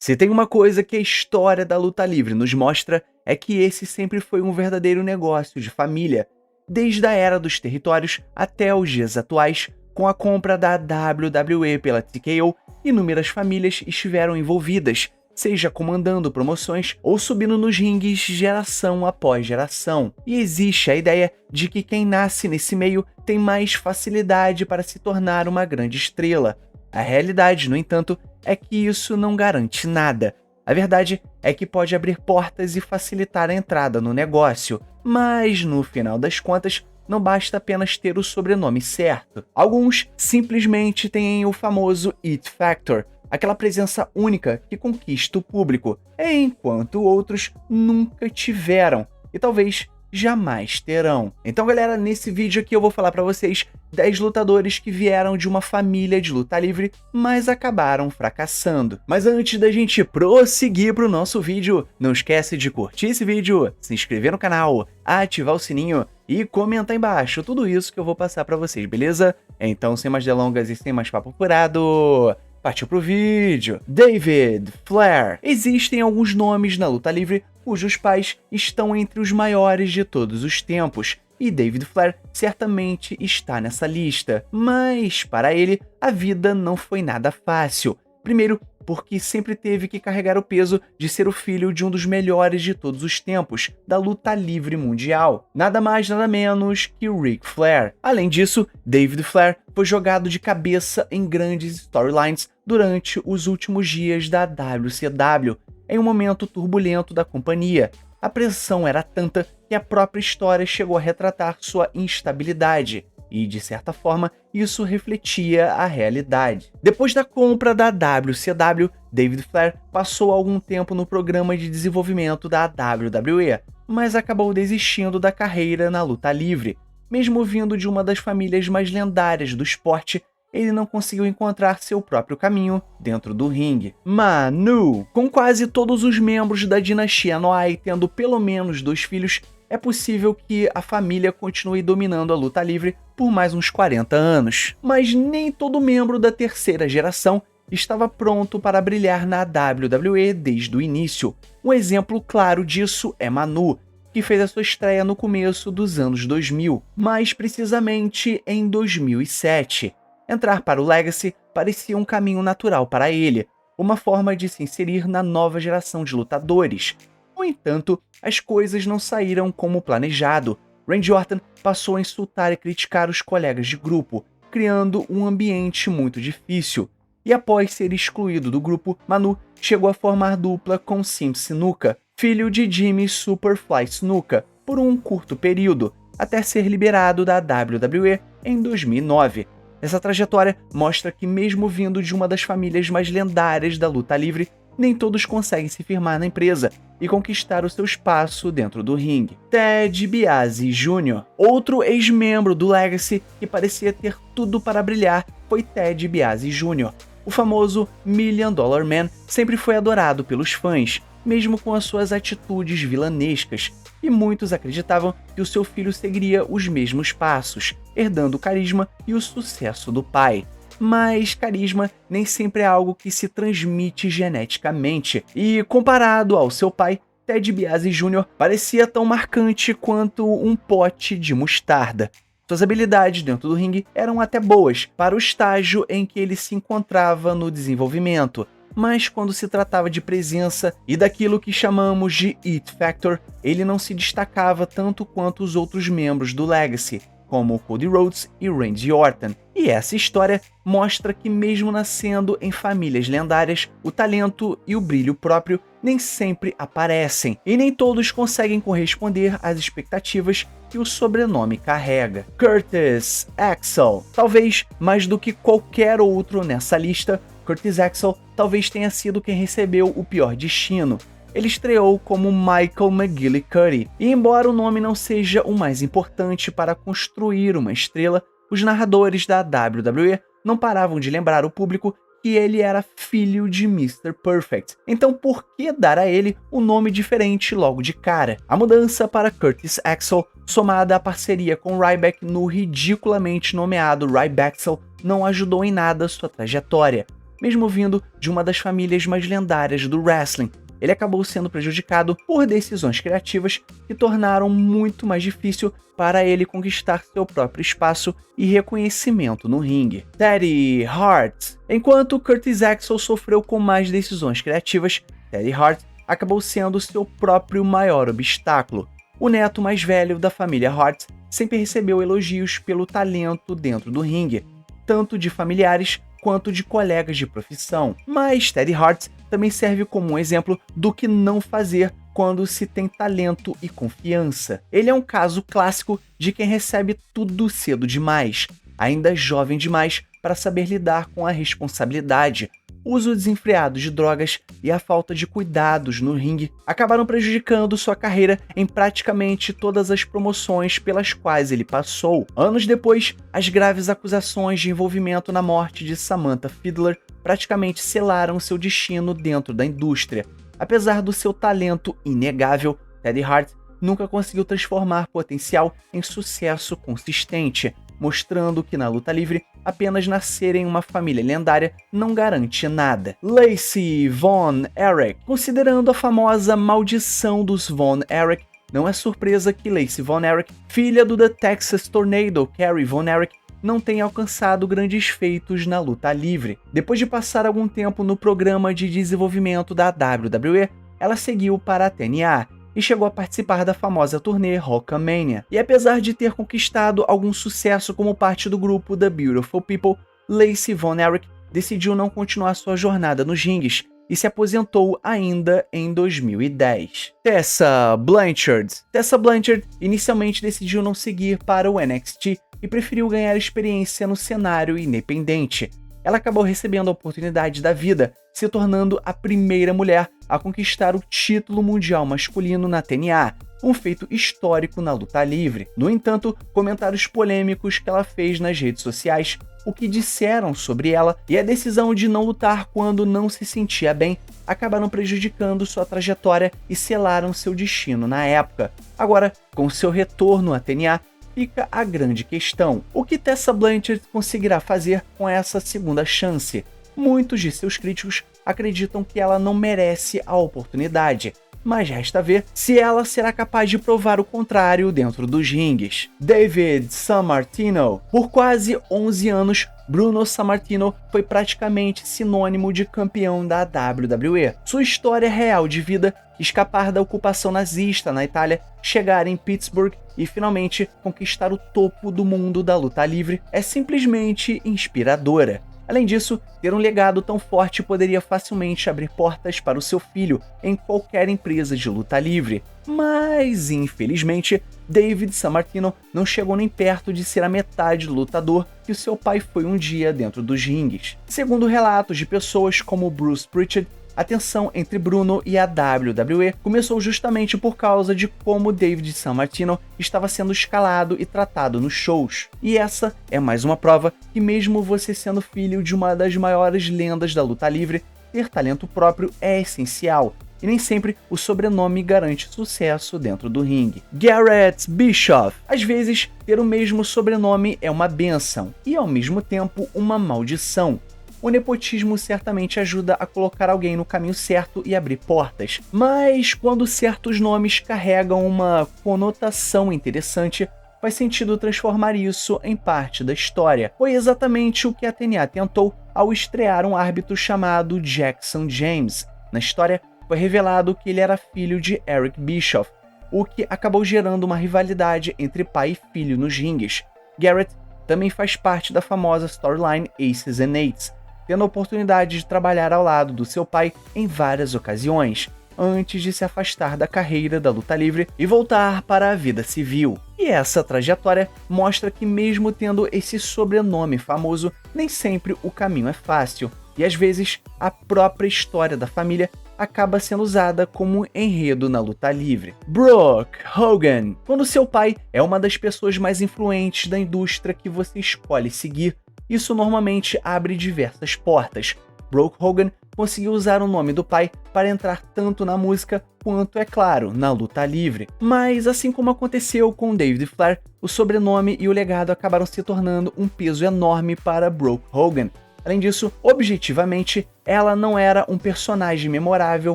Se tem uma coisa que a história da luta livre nos mostra, é que esse sempre foi um verdadeiro negócio de família, desde a era dos territórios até os dias atuais. Com a compra da WWE pela TKO, inúmeras famílias estiveram envolvidas, seja comandando promoções ou subindo nos ringues geração após geração. E existe a ideia de que quem nasce nesse meio tem mais facilidade para se tornar uma grande estrela. A realidade, no entanto, é que isso não garante nada. A verdade é que pode abrir portas e facilitar a entrada no negócio, mas no final das contas, não basta apenas ter o sobrenome certo. Alguns simplesmente têm o famoso It Factor, aquela presença única que conquista o público, enquanto outros nunca tiveram e talvez jamais terão. Então, galera, nesse vídeo aqui eu vou falar pra vocês 10 lutadores que vieram de uma família de luta livre, mas acabaram fracassando. Mas antes da gente prosseguir pro nosso vídeo, não esquece de curtir esse vídeo, se inscrever no canal, ativar o sininho e comentar embaixo tudo isso que eu vou passar pra vocês, beleza? Então, sem mais delongas e sem mais papo furado, partiu pro vídeo. David Flair. Existem alguns nomes na luta livre cujos pais estão entre os maiores de todos os tempos, e David Flair certamente está nessa lista. Mas, para ele, a vida não foi nada fácil. Primeiro, porque sempre teve que carregar o peso de ser o filho de um dos melhores de todos os tempos da luta livre mundial. Nada mais, nada menos que Ric Flair. Além disso, David Flair foi jogado de cabeça em grandes storylines durante os últimos dias da WCW, em um momento turbulento da companhia. A pressão era tanta que a própria história chegou a retratar sua instabilidade, e, de certa forma, isso refletia a realidade. Depois da compra da WCW, David Flair passou algum tempo no programa de desenvolvimento da WWE, mas acabou desistindo da carreira na luta livre. Mesmo vindo de uma das famílias mais lendárias do esporte, ele não conseguiu encontrar seu próprio caminho dentro do ringue. Manu. Com quase todos os membros da dinastia Anoa'i tendo pelo menos 2 filhos, é possível que a família continue dominando a luta livre por mais uns 40 anos. Mas nem todo membro da terceira geração estava pronto para brilhar na WWE desde o início. Um exemplo claro disso é Manu, que fez a sua estreia no começo dos anos 2000, mais precisamente em 2007. Entrar para o Legacy parecia um caminho natural para ele, uma forma de se inserir na nova geração de lutadores. No entanto, as coisas não saíram como planejado. Randy Orton passou a insultar e criticar os colegas de grupo, criando um ambiente muito difícil. E após ser excluído do grupo, Manu chegou a formar dupla com Sim Snuka, filho de Jimmy Superfly Snuka, por um curto período, até ser liberado da WWE em 2009. Essa trajetória mostra que, mesmo vindo de uma das famílias mais lendárias da luta livre, nem todos conseguem se firmar na empresa e conquistar o seu espaço dentro do ringue. Ted DiBiase Jr. Outro ex-membro do Legacy que parecia ter tudo para brilhar foi Ted DiBiase Jr. O famoso Million Dollar Man sempre foi adorado pelos fãs, mesmo com as suas atitudes vilanescas, e muitos acreditavam que o seu filho seguiria os mesmos passos, herdando o carisma e o sucesso do pai. Mas carisma nem sempre é algo que se transmite geneticamente, e comparado ao seu pai, Ted DiBiase Jr. parecia tão marcante quanto um pote de mostarda. Suas habilidades dentro do ringue eram até boas para o estágio em que ele se encontrava no desenvolvimento, mas quando se tratava de presença e daquilo que chamamos de It Factor, ele não se destacava tanto quanto os outros membros do Legacy, como Cody Rhodes e Randy Orton. E essa história mostra que, mesmo nascendo em famílias lendárias, o talento e o brilho próprio nem sempre aparecem, e nem todos conseguem corresponder às expectativas que o sobrenome carrega. Curtis Axel. Talvez mais do que qualquer outro nessa lista, Curtis Axel talvez tenha sido quem recebeu o pior destino. Ele estreou como Michael McGillicuddy, e embora o nome não seja o mais importante para construir uma estrela, os narradores da WWE não paravam de lembrar o público que ele era filho de Mr. Perfect. Então por que dar a ele um nome diferente logo de cara? A mudança para Curtis Axel, somada à parceria com Ryback no ridiculamente nomeado Rybaxel, não ajudou em nada sua trajetória. mesmo vindo de uma das famílias mais lendárias do wrestling. Ele acabou sendo prejudicado por decisões criativas que tornaram muito mais difícil para ele conquistar seu próprio espaço e reconhecimento no ringue. Teddy Hart. Enquanto Curtis Axel sofreu com mais decisões criativas, Teddy Hart acabou sendo seu próprio maior obstáculo. O neto mais velho da família Hart sempre recebeu elogios pelo talento dentro do ringue, tanto de familiares quanto de colegas de profissão. Mas Teddy Hart também serve como um exemplo do que não fazer quando se tem talento e confiança. Ele é um caso clássico de quem recebe tudo cedo demais, ainda jovem demais para saber lidar com a responsabilidade. O uso desenfreado de drogas e a falta de cuidados no ringue acabaram prejudicando sua carreira em praticamente todas as promoções pelas quais ele passou. Anos depois, as graves acusações de envolvimento na morte de Samantha Fiddler praticamente selaram seu destino dentro da indústria. Apesar do seu talento inegável, Teddy Hart nunca conseguiu transformar potencial em sucesso consistente, mostrando que na luta livre, apenas nascer em uma família lendária não garante nada. Lacey Von Erich. Considerando a famosa maldição dos Von Erich, não é surpresa que Lacey Von Erich, filha do The Texas Tornado Kerry Von Erich, não tenha alcançado grandes feitos na luta livre. Depois de passar algum tempo no programa de desenvolvimento da WWE, ela seguiu para a TNA e chegou a participar da famosa turnê Hulkamania. E apesar de ter conquistado algum sucesso como parte do grupo The Beautiful People, Lacey Von Erich decidiu não continuar sua jornada nos ringues e se aposentou ainda em 2010. Tessa Blanchard. Tessa Blanchard inicialmente decidiu não seguir para o NXT e preferiu ganhar experiência no cenário independente. Ela acabou recebendo a oportunidade da vida, se tornando a primeira mulher a conquistar o título mundial masculino na TNA, um feito histórico na luta livre. No entanto, comentários polêmicos que ela fez nas redes sociais, o que disseram sobre ela e a decisão de não lutar quando não se sentia bem, acabaram prejudicando sua trajetória e selaram seu destino na época. Agora, com seu retorno à TNA, fica a grande questão: o que Tessa Blanchard conseguirá fazer com essa segunda chance? Muitos de seus críticos acreditam que ela não merece a oportunidade, mas resta ver se ela será capaz de provar o contrário dentro dos ringues. David Sammartino. Por quase 11 anos, Bruno Sammartino foi praticamente sinônimo de campeão da WWE. Sua história real de vida, escapar da ocupação nazista na Itália, chegar em Pittsburgh e finalmente conquistar o topo do mundo da luta livre, é simplesmente inspiradora. Além disso, ter um legado tão forte poderia facilmente abrir portas para o seu filho em qualquer empresa de luta livre. Mas, infelizmente, David Sammartino não chegou nem perto de ser a metade do lutador que o seu pai foi um dia dentro dos ringues. Segundo relatos de pessoas como Bruce Pritchard, a tensão entre Bruno e a WWE começou justamente por causa de como David Sammartino estava sendo escalado e tratado nos shows. E essa é mais uma prova que, mesmo você sendo filho de uma das maiores lendas da luta livre, ter talento próprio é essencial, e nem sempre o sobrenome garante sucesso dentro do ringue. Garrett Bischoff. Às vezes, ter o mesmo sobrenome é uma bênção e, ao mesmo tempo, uma maldição. O nepotismo certamente ajuda a colocar alguém no caminho certo e abrir portas, mas quando certos nomes carregam uma conotação interessante, faz sentido transformar isso em parte da história. Foi exatamente o que a TNA tentou ao estrear um árbitro chamado Jackson James. Na história, foi revelado que ele era filho de Eric Bischoff, o que acabou gerando uma rivalidade entre pai e filho nos ringues. Garrett também faz parte da famosa storyline Aces and Eights, tendo a oportunidade de trabalhar ao lado do seu pai em várias ocasiões, antes de se afastar da carreira da luta livre e voltar para a vida civil. E essa trajetória mostra que, mesmo tendo esse sobrenome famoso, nem sempre o caminho é fácil, e às vezes a própria história da família acaba sendo usada como enredo na luta livre. Brooke Hogan. Quando seu pai é uma das pessoas mais influentes da indústria que você escolhe seguir, isso normalmente abre diversas portas. Brooke Hogan conseguiu usar o nome do pai para entrar tanto na música quanto, é claro, na luta livre. Mas, assim como aconteceu com David Flair, o sobrenome e o legado acabaram se tornando um peso enorme para Brooke Hogan. Além disso, objetivamente, ela não era um personagem memorável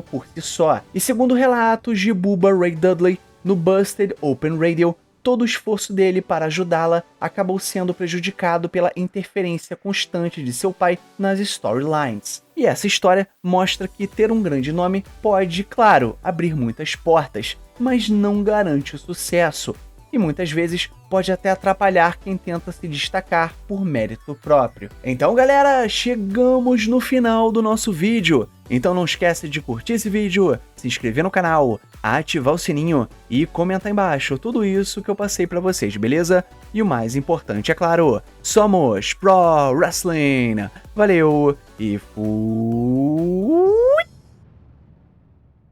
por si só. E segundo relatos de Bubba Ray Dudley, no Busted Open Radio, todo o esforço dele para ajudá-la acabou sendo prejudicado pela interferência constante de seu pai nas storylines. E essa história mostra que ter um grande nome pode, claro, abrir muitas portas, mas não garante o sucesso, e muitas vezes pode até atrapalhar quem tenta se destacar por mérito próprio. Então galera, chegamos no final do nosso vídeo. Então não esquece de curtir esse vídeo, se inscrever no canal, ativar o sininho e comentar embaixo tudo isso que eu passei pra vocês, beleza? E o mais importante, é claro, somos Pro Wrestling! Valeu e fui!